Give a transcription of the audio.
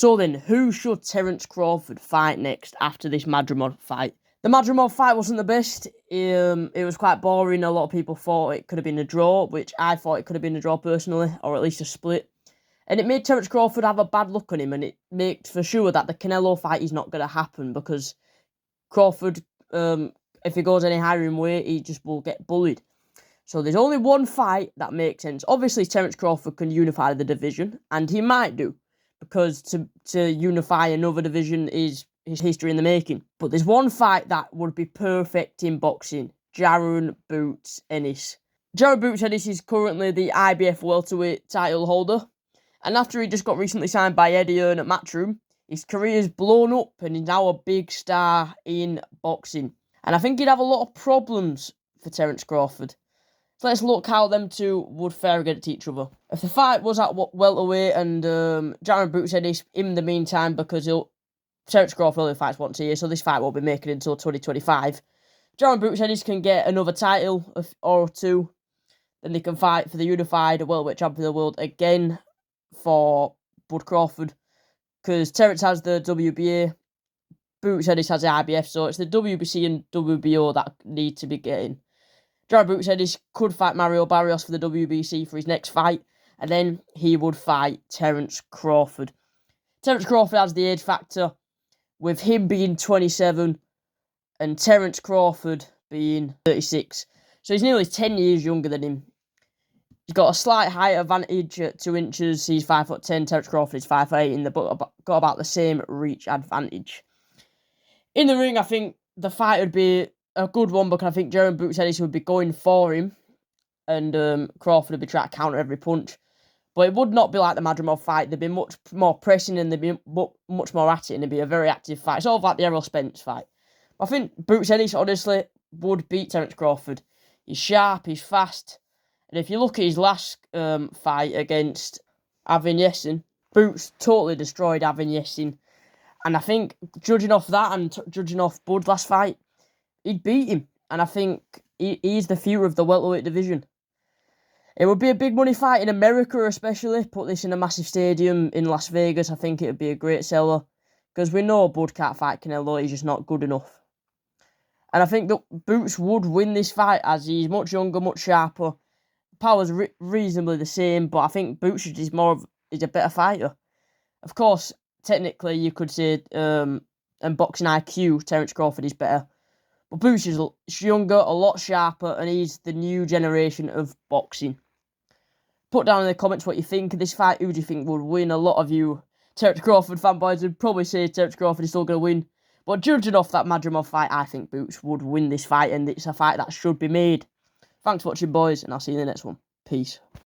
So then, who should Terence Crawford fight next after this Madrimov fight? The Madrimov fight wasn't the best. It was quite boring. A lot of people thought it could have been a draw, which I thought it could have been a draw personally, or at least a split. And it made Terence Crawford have a bad look on him, and it made for sure that the Canelo fight is not going to happen, because Crawford, if he goes any higher in weight, he just will get bullied. So there's only one fight that makes sense. Obviously, Terence Crawford can unify the division, and he might do, because to unify another division is his history in the making. But there's one fight that would be perfect in boxing. Jaron Boots Ennis. Jaron Boots Ennis is currently the IBF welterweight title holder. And after he just got recently signed by Eddie Hearn at Matchroom, his career's blown up and he's now a big star in boxing. And I think he'd have a lot of problems for Terence Crawford. So let's look how them two would fare against each other. If the fight was at welterweight and Jaron Boots Ennis in the meantime, because Terence Crawford only fights once a year, so this fight won't be making it until 2025. Jaron Boots Ennis can get another title or two. Then they can fight for the unified welterweight champion of the world again for Bud Crawford. Because Terence has the WBA, Boots Ennis has the IBF, so it's the WBC and WBO that need to be getting. Jaron Boots Ennis could fight Mario Barrios for the WBC for his next fight, and then he would fight Terence Crawford. Terence Crawford has the age factor, with him being 27 and Terence Crawford being 36. So he's nearly 10 years younger than him. He's got a slight height advantage at 2 inches. He's 5'10". Terence Crawford is 5'8", and they've got about the same reach advantage. In the ring, I think the fight would be a good one, because I think Jaron Boots Ennis would be going for him, and Crawford would be trying to counter every punch. But it would not be like the Madrimov fight. There'd be much more pressing, and there'd be much more at it, and it'd be a very active fight. It's all like the Errol Spence fight. I think Boots Ennis, honestly, would beat Terence Crawford. He's sharp, he's fast. And if you look at his last fight against Avin Yessin, Boots totally destroyed Avin Yessin. And I think, judging off that and judging off Bud's last fight, he'd beat him. And I think he's the future of the welterweight division. It would be a big money fight in America, especially. Put this in a massive stadium in Las Vegas. I think it would be a great seller, because we know Bud can't fight Canelo. He's just not good enough. And I think that Boots would win this fight, as he's much younger, much sharper. Power's reasonably the same, but I think Boots is a better fighter. Of course, technically, you could say in boxing IQ, Terence Crawford is better. But Boots is younger, a lot sharper, and he's the new generation of boxing. Put down in the comments what you think of this fight. Who do you think would win? A lot of you Terence Crawford fanboys would probably say Terence Crawford is still going to win. But judging off that Madrimov fight, I think Boots would win this fight, and it's a fight that should be made. Thanks for watching, boys, and I'll see you in the next one. Peace.